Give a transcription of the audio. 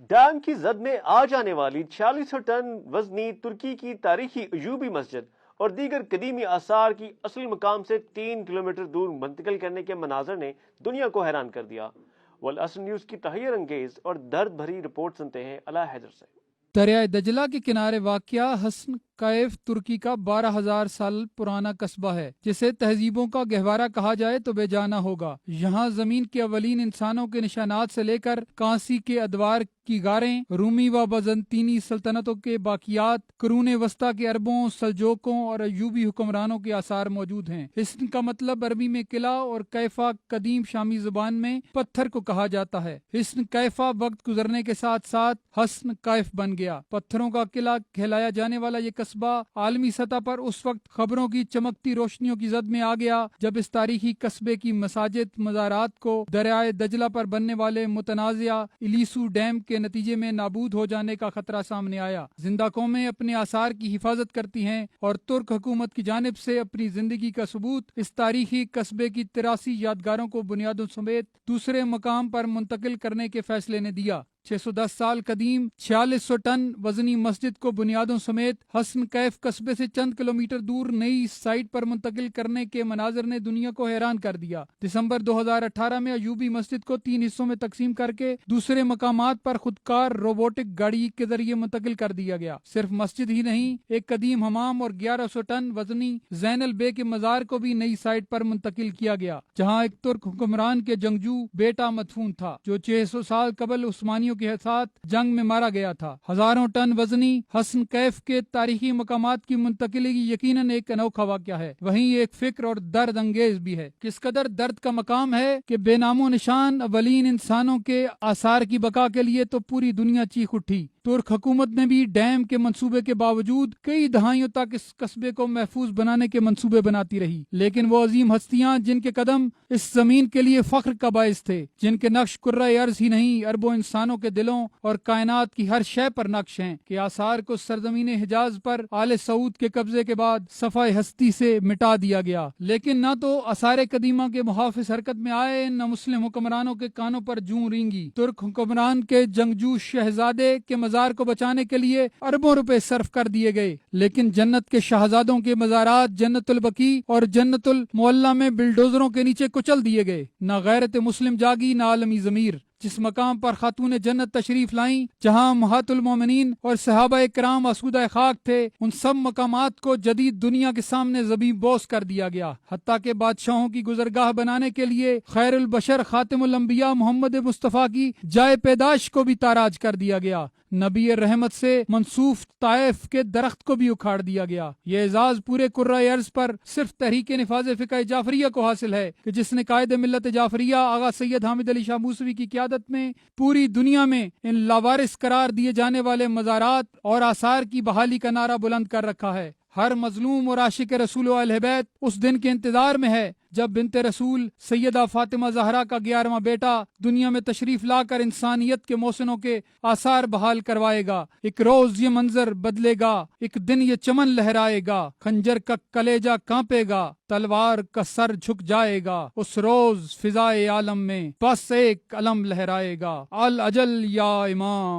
Dam کی زد میں آ جانے والی 4600 ٹن وزنی ترکی کی تاریخی ایوبی مسجد اور دیگر قدیمی آثار کی اصل مقام سے 3 کلومیٹر دور منتقل کرنے کے مناظر نے دنیا کو حیران کر دیا۔ والعصر نیوز کی تحیر انگیز اور درد بھری رپورٹ سنتے ہیں علا حیدر سے۔ دریائے دجلہ کے کنارے واقع حسن کیف ترکی کا 12,000 سال پرانا قصبہ ہے، جسے تہذیبوں کا گہوارہ کہا جائے تو بے جانا ہوگا۔ یہاں زمین کے اولین انسانوں کے نشانات سے لے کر کانسی کے ادوار کی غاریں، رومی و بازنطینی سلطنتوں کے باقیات، قرون وسطیٰ کے عربوں، سلجوقوں اور ایوبی حکمرانوں کے آثار موجود ہیں۔ حسن کا مطلب عربی میں قلعہ اور کیفا قدیم شامی زبان میں پتھر کو کہا جاتا ہے۔ حسن کیفا وقت گزرنے کے ساتھ ساتھ حسن کیف بن گیا۔ پتھروں کا قلعہ کہلایا جانے والا یہ قصبہ عالمی سطح پر اس وقت خبروں کی چمکتی روشنیوں کی زد میں آ گیا جب اس تاریخی قصبے کی مساجد مزارات کو دریائے دجلہ پر بننے والے متنازع الیسو ڈیم کے نتیجے میں نابود ہو جانے کا خطرہ سامنے آیا۔ زندہ قومیں اپنے آثار کی حفاظت کرتی ہیں اور ترک حکومت کی جانب سے اپنی زندگی کا ثبوت اس تاریخی قصبے کی 83 یادگاروں کو بنیادوں سمیت دوسرے مقام پر منتقل کرنے کے فیصلے نے دیا۔ 610 سال قدیم 4600 ٹن وزنی مسجد کو بنیادوں سمیت حسن کیف قصبے سے چند کلومیٹر دور نئی سائٹ پر منتقل کرنے کے مناظر نے دنیا کو حیران کر دیا۔ دسمبر 2018 میں ایوبی مسجد کو 3 حصوں میں تقسیم کر کے دوسرے مقامات پر خودکار روبوٹک گاڑی کے ذریعے منتقل کر دیا گیا۔ صرف مسجد ہی نہیں، ایک قدیم حمام اور 1100 ٹن وزنی زین البے کے مزار کو بھی نئی سائٹ پر منتقل کیا گیا، جہاں ایک ترک حکمران کے جنگجو بیٹا مدفون تھا جو 600 سال قبل عثمانیوں کے ساتھ جنگ میں مارا گیا تھا۔ ہزاروں ٹن وزنی حسن کیف کے تاریخی مقامات کی منتقلی یقیناً ایک انوکھا واقعہ ہے، وہیں ایک فکر اور درد انگیز بھی ہے۔ کس قدر درد کا مقام ہے کہ بے نام و نشان اولین انسانوں کے آثار کی بقا کے لیے تو پوری دنیا چیخ اٹھی۔ ترک حکومت نے بھی ڈیم کے منصوبے کے باوجود کئی دہائیوں تک اس قصبے کو محفوظ بنانے کے منصوبے بناتی رہی، لیکن وہ عظیم ہستیاں جن کے قدم اس زمین کے لیے فخر کا باعث تھے، جن کے نقش کرۂ ارض ہی نہیں اربوں انسانوں کے دلوں اور کائنات کی ہر شے پر نقش ہیں، کہ آثار کو سرزمین حجاز پر آل سعود کے قبضے کے بعد صفحہ ہستی سے مٹا دیا گیا۔ لیکن نہ تو آثار قدیمہ کے محافظ حرکت میں آئے، نہ مسلم حکمرانوں کے کانوں پر جوں رینگی۔ ترک حکمران کے جنگجو شہزادے کے مزار کو بچانے کے لیے اربوں روپے صرف کر دیے گئے، لیکن جنت کے شہزادوں کے مزارات جنت البقیع اور جنت المعلا میں بلڈوزروں کے نیچے کچل دیے گئے۔ نہ غیرت مسلم جاگی، نہ عالمی ضمیر۔ جس مقام پر خاتون جنت تشریف لائیں، جہاں امہات المومنین اور صحابہ کرام آسودہ خاک تھے، ان سب مقامات کو جدید دنیا کے سامنے زمین بوس کر دیا گیا، حتیٰ کہ بادشاہوں کی گزرگاہ بنانے کے لیے خیر البشر خاتم الانبیاء محمد مصطفیٰ کی جائے پیدائش کو بھی تاراج کر دیا گیا۔ نبی رحمت سے منسوف طائف کے درخت کو بھی اکھاڑ دیا گیا۔ یہ اعزاز پورے کرۂ ارض پر صرف تحریک نفاذ فقہ جعفریہ کو حاصل ہے کہ جس نے قائد ملت جعفریہ آغا سید حامد علی شاہ موسوی کی قیادت میں پوری دنیا میں ان لاوارث قرار دیے جانے والے مزارات اور آثار کی بحالی کا نعرہ بلند کر رکھا ہے۔ ہر مظلوم اور عاشق رسول و اہل بیت اس دن کے انتظار میں ہے جب بنت رسول سیدہ فاطمہ زہرا کا 11واں بیٹا دنیا میں تشریف لا کر انسانیت کے محسنوں کے آثار بحال کروائے گا۔ ایک روز یہ منظر بدلے گا، ایک دن یہ چمن لہرائے گا، خنجر کا کلیجہ کانپے گا، تلوار کا سر جھک جائے گا، اس روز فضائے عالم میں بس ایک علم لہرائے گا، الاجل یا امام۔